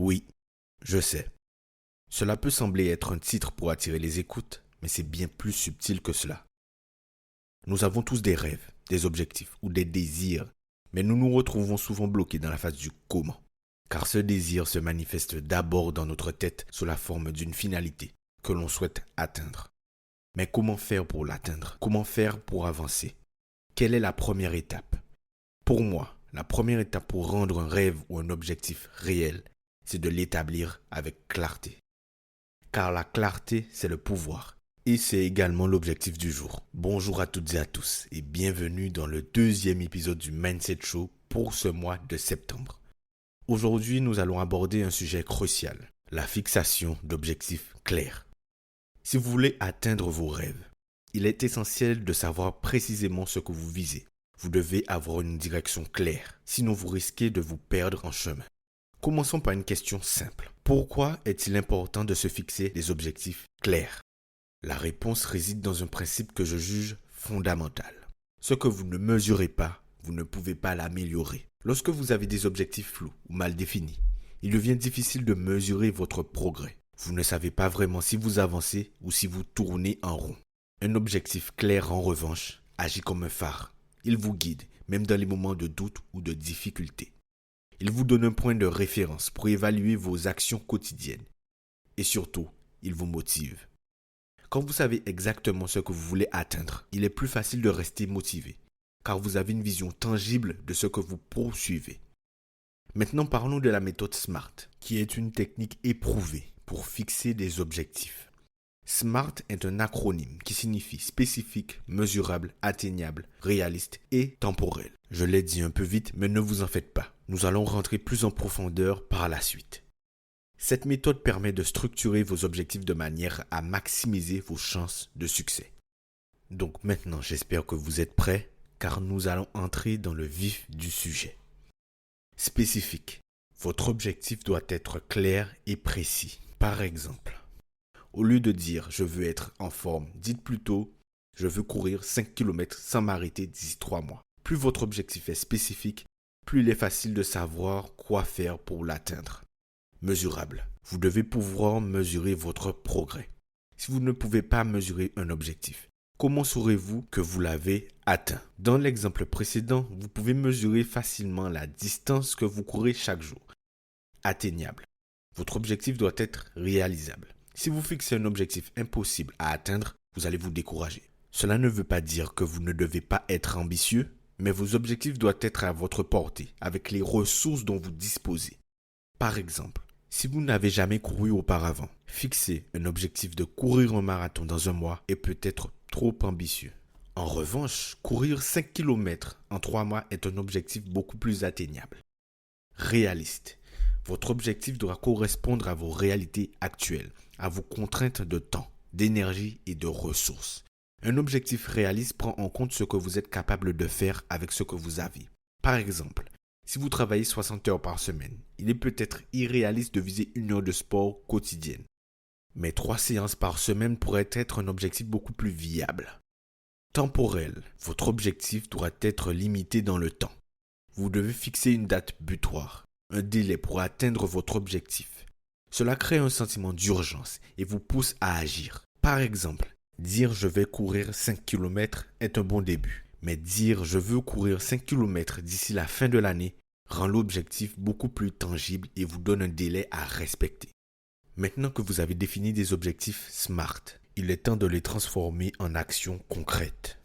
Oui, je sais. Cela peut sembler être un titre pour attirer les écoutes, mais c'est bien plus subtil que cela. Nous avons tous des rêves, des objectifs ou des désirs, mais nous nous retrouvons souvent bloqués dans la phase du comment. Car ce désir se manifeste d'abord dans notre tête sous la forme d'une finalité que l'on souhaite atteindre. Mais comment faire pour l'atteindre? Comment faire pour avancer? Quelle est la première étape? Pour moi, la première étape pour rendre un rêve ou un objectif réel, c'est de l'établir avec clarté. Car la clarté, c'est le pouvoir. Et c'est également l'objectif du jour. Bonjour à toutes et à tous et bienvenue dans le deuxième épisode du Mindset Show pour ce mois de septembre. Aujourd'hui, nous allons aborder un sujet crucial, la fixation d'objectifs clairs. Si vous voulez atteindre vos rêves, il est essentiel de savoir précisément ce que vous visez. Vous devez avoir une direction claire, sinon vous risquez de vous perdre en chemin. Commençons par une question simple. Pourquoi est-il important de se fixer des objectifs clairs? La réponse réside dans un principe que je juge fondamental. Ce que vous ne mesurez pas, vous ne pouvez pas l'améliorer. Lorsque vous avez des objectifs flous ou mal définis, il devient difficile de mesurer votre progrès. Vous ne savez pas vraiment si vous avancez ou si vous tournez en rond. Un objectif clair, en revanche, agit comme un phare. Il vous guide, même dans les moments de doute ou de difficulté. Il vous donne un point de référence pour évaluer vos actions quotidiennes. Et surtout, il vous motive. Quand vous savez exactement ce que vous voulez atteindre, il est plus facile de rester motivé, car vous avez une vision tangible de ce que vous poursuivez. Maintenant, parlons de la méthode SMART, qui est une technique éprouvée pour fixer des objectifs. SMART est un acronyme qui signifie spécifique, mesurable, atteignable, réaliste et temporel. Je l'ai dit un peu vite, mais ne vous en faites pas. Nous allons rentrer plus en profondeur par la suite. Cette méthode permet de structurer vos objectifs de manière à maximiser vos chances de succès. Donc maintenant, j'espère que vous êtes prêts, car nous allons entrer dans le vif du sujet. Spécifique. Votre objectif doit être clair et précis. Par exemple, au lieu de dire « je veux être en forme », dites plutôt « je veux courir 5 km sans m'arrêter d'ici 3 mois ». Plus votre objectif est spécifique, plus il est facile de savoir quoi faire pour l'atteindre. Mesurable. Vous devez pouvoir mesurer votre progrès. Si vous ne pouvez pas mesurer un objectif, comment saurez-vous que vous l'avez atteint? Dans l'exemple précédent, vous pouvez mesurer facilement la distance que vous courez chaque jour. Atteignable. Votre objectif doit être réalisable. Si vous fixez un objectif impossible à atteindre, vous allez vous décourager. Cela ne veut pas dire que vous ne devez pas être ambitieux, mais vos objectifs doivent être à votre portée, avec les ressources dont vous disposez. Par exemple, si vous n'avez jamais couru auparavant, fixer un objectif de courir un marathon dans un mois est peut-être trop ambitieux. En revanche, courir 5 km en 3 mois est un objectif beaucoup plus atteignable. Réaliste. Votre objectif doit correspondre à vos réalités actuelles, à vos contraintes de temps, d'énergie et de ressources. Un objectif réaliste prend en compte ce que vous êtes capable de faire avec ce que vous avez. Par exemple, si vous travaillez 60 heures par semaine, il est peut-être irréaliste de viser 1 heure de sport quotidienne. Mais 3 séances par semaine pourraient être un objectif beaucoup plus viable. Temporel. Votre objectif doit être limité dans le temps. Vous devez fixer une date butoir, un délai pour atteindre votre objectif. Cela crée un sentiment d'urgence et vous pousse à agir. Par exemple, dire « je vais courir 5 km » est un bon début. Mais dire « je veux courir 5 km d'ici la fin de l'année » rend l'objectif beaucoup plus tangible et vous donne un délai à respecter. Maintenant que vous avez défini des objectifs SMART, il est temps de les transformer en actions concrètes.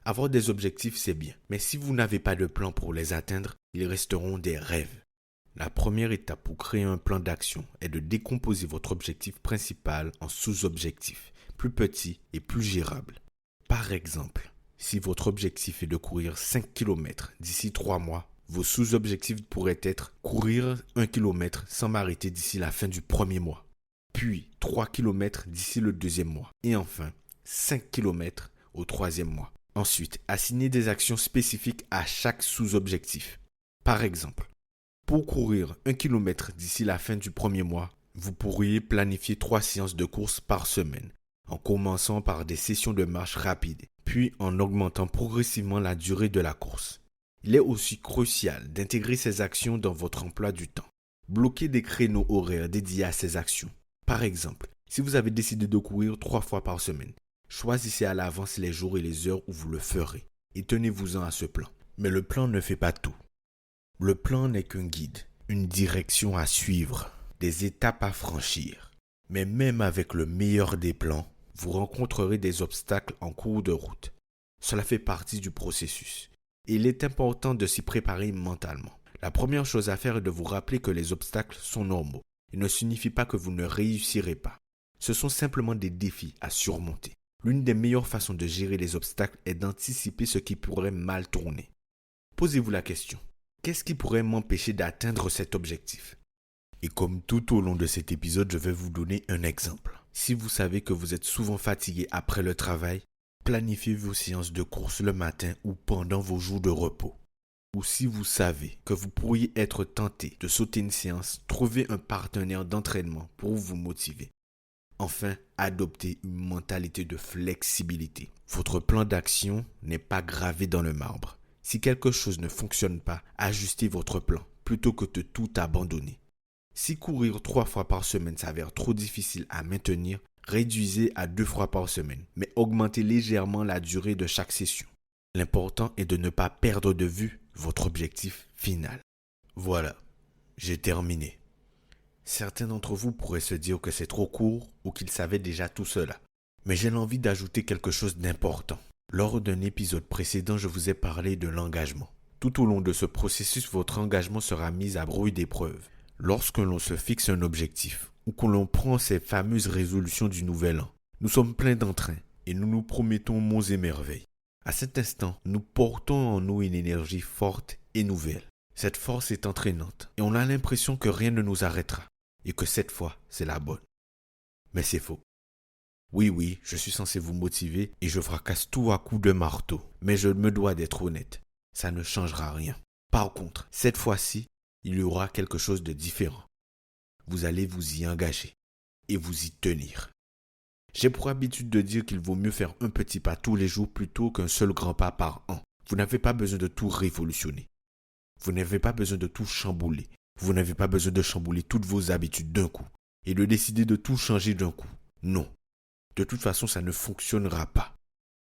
Avoir des objectifs, c'est bien, mais si vous n'avez pas de plan pour les atteindre, ils resteront des rêves. La première étape pour créer un plan d'action est de décomposer votre objectif principal en sous-objectifs, plus petits et plus gérables. Par exemple, si votre objectif est de courir 5 km d'ici 3 mois, vos sous-objectifs pourraient être courir 1 km sans m'arrêter d'ici la fin du premier mois, puis 3 km d'ici le deuxième mois, et enfin 5 km au troisième mois. Ensuite, assignez des actions spécifiques à chaque sous-objectif. Par exemple, pour courir 1 km d'ici la fin du premier mois, vous pourriez planifier 3 séances de course par semaine, en commençant par des sessions de marche rapide, puis en augmentant progressivement la durée de la course. Il est aussi crucial d'intégrer ces actions dans votre emploi du temps. Bloquez des créneaux horaires dédiés à ces actions. Par exemple, si vous avez décidé de courir 3 fois par semaine, choisissez à l'avance les jours et les heures où vous le ferez et tenez-vous-en à ce plan. Mais le plan ne fait pas tout. Le plan n'est qu'un guide, une direction à suivre, des étapes à franchir. Mais même avec le meilleur des plans, vous rencontrerez des obstacles en cours de route. Cela fait partie du processus. Et il est important de s'y préparer mentalement. La première chose à faire est de vous rappeler que les obstacles sont normaux. Ils ne signifient pas que vous ne réussirez pas. Ce sont simplement des défis à surmonter. L'une des meilleures façons de gérer les obstacles est d'anticiper ce qui pourrait mal tourner. Posez-vous la question, qu'est-ce qui pourrait m'empêcher d'atteindre cet objectif? Et comme tout au long de cet épisode, je vais vous donner un exemple. Si vous savez que vous êtes souvent fatigué après le travail, planifiez vos séances de course le matin ou pendant vos jours de repos. Ou si vous savez que vous pourriez être tenté de sauter une séance, trouvez un partenaire d'entraînement pour vous motiver. Enfin, adoptez une mentalité de flexibilité. Votre plan d'action n'est pas gravé dans le marbre. Si quelque chose ne fonctionne pas, ajustez votre plan plutôt que de tout abandonner. Si courir 3 fois par semaine s'avère trop difficile à maintenir, réduisez à 2 fois par semaine, mais augmentez légèrement la durée de chaque session. L'important est de ne pas perdre de vue votre objectif final. Voilà, j'ai terminé. Certains d'entre vous pourraient se dire que c'est trop court ou qu'ils savaient déjà tout cela. Mais j'ai l'envie d'ajouter quelque chose d'important. Lors d'un épisode précédent, je vous ai parlé de l'engagement. Tout au long de ce processus, votre engagement sera mis à rude épreuve. Lorsque l'on se fixe un objectif ou que l'on prend ces fameuses résolutions du nouvel an, nous sommes pleins d'entrain et nous nous promettons monts et merveilles. À cet instant, nous portons en nous une énergie forte et nouvelle. Cette force est entraînante et on a l'impression que rien ne nous arrêtera et que cette fois, c'est la bonne. Mais c'est faux. Oui, je suis censé vous motiver et je fracasse tout à coups de marteau. Mais je me dois d'être honnête. Ça ne changera rien. Par contre, cette fois-ci, il y aura quelque chose de différent. Vous allez vous y engager et vous y tenir. J'ai pour habitude de dire qu'il vaut mieux faire un petit pas tous les jours plutôt qu'un seul grand pas par an. Vous n'avez pas besoin de tout révolutionner. Vous n'avez pas besoin de tout chambouler. Vous n'avez pas besoin de chambouler toutes vos habitudes d'un coup et de décider de tout changer d'un coup. Non. De toute façon, ça ne fonctionnera pas.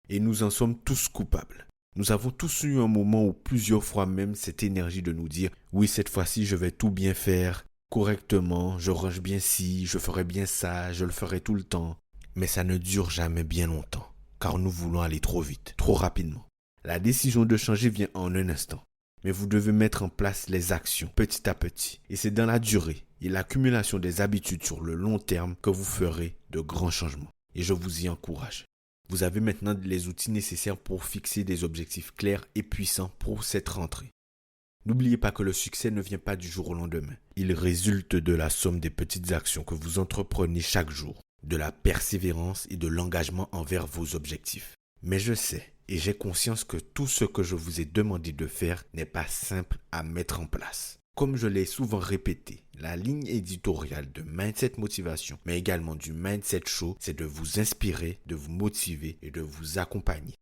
Et nous en sommes tous coupables. Nous avons tous eu un moment où plusieurs fois même cette énergie de nous dire « Oui, cette fois-ci, je vais tout bien faire, correctement, je range bien ci, je ferai bien ça, je le ferai tout le temps. » Mais ça ne dure jamais bien longtemps, car nous voulons aller trop vite, trop rapidement. La décision de changer vient en un instant. Mais vous devez mettre en place les actions petit à petit. Et c'est dans la durée et l'accumulation des habitudes sur le long terme que vous ferez de grands changements. Et je vous y encourage. Vous avez maintenant les outils nécessaires pour fixer des objectifs clairs et puissants pour cette rentrée. N'oubliez pas que le succès ne vient pas du jour au lendemain. Il résulte de la somme des petites actions que vous entreprenez chaque jour, de la persévérance et de l'engagement envers vos objectifs. Mais je sais et j'ai conscience que tout ce que je vous ai demandé de faire n'est pas simple à mettre en place. Comme je l'ai souvent répété, la ligne éditoriale de Mindset Motivation, mais également du Mindset Show, c'est de vous inspirer, de vous motiver et de vous accompagner.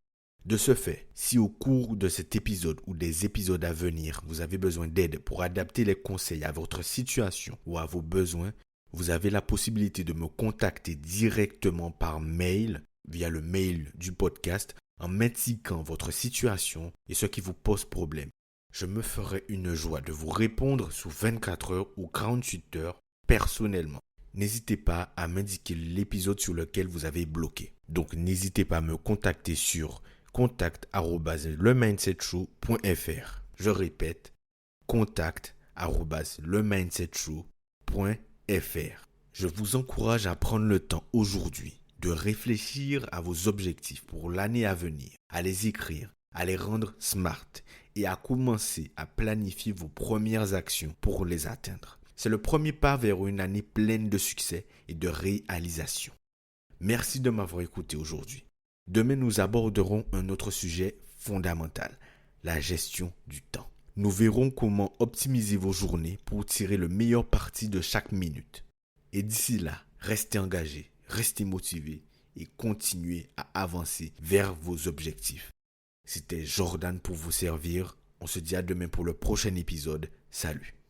De ce fait, si au cours de cet épisode ou des épisodes à venir, vous avez besoin d'aide pour adapter les conseils à votre situation ou à vos besoins, vous avez la possibilité de me contacter directement par mail, via le mail du podcast, en m'indiquant votre situation et ce qui vous pose problème. Je me ferai une joie de vous répondre sous 24 heures ou 48 heures personnellement. N'hésitez pas à m'indiquer l'épisode sur lequel vous avez bloqué. Donc n'hésitez pas à me contacter sur contact@lemindsetShow.fr. Je répète, contact@lemindsetShow.fr. Je vous encourage à prendre le temps aujourd'hui de réfléchir à vos objectifs pour l'année à venir, à les écrire, à les rendre smart et à commencer à planifier vos premières actions pour les atteindre. C'est le premier pas vers une année pleine de succès et de réalisation. Merci de m'avoir écouté aujourd'hui. Demain, nous aborderons un autre sujet fondamental, la gestion du temps. Nous verrons comment optimiser vos journées pour tirer le meilleur parti de chaque minute. Et d'ici là, restez engagés, restez motivés et continuez à avancer vers vos objectifs. C'était Jordan pour vous servir. On se dit à demain pour le prochain épisode. Salut.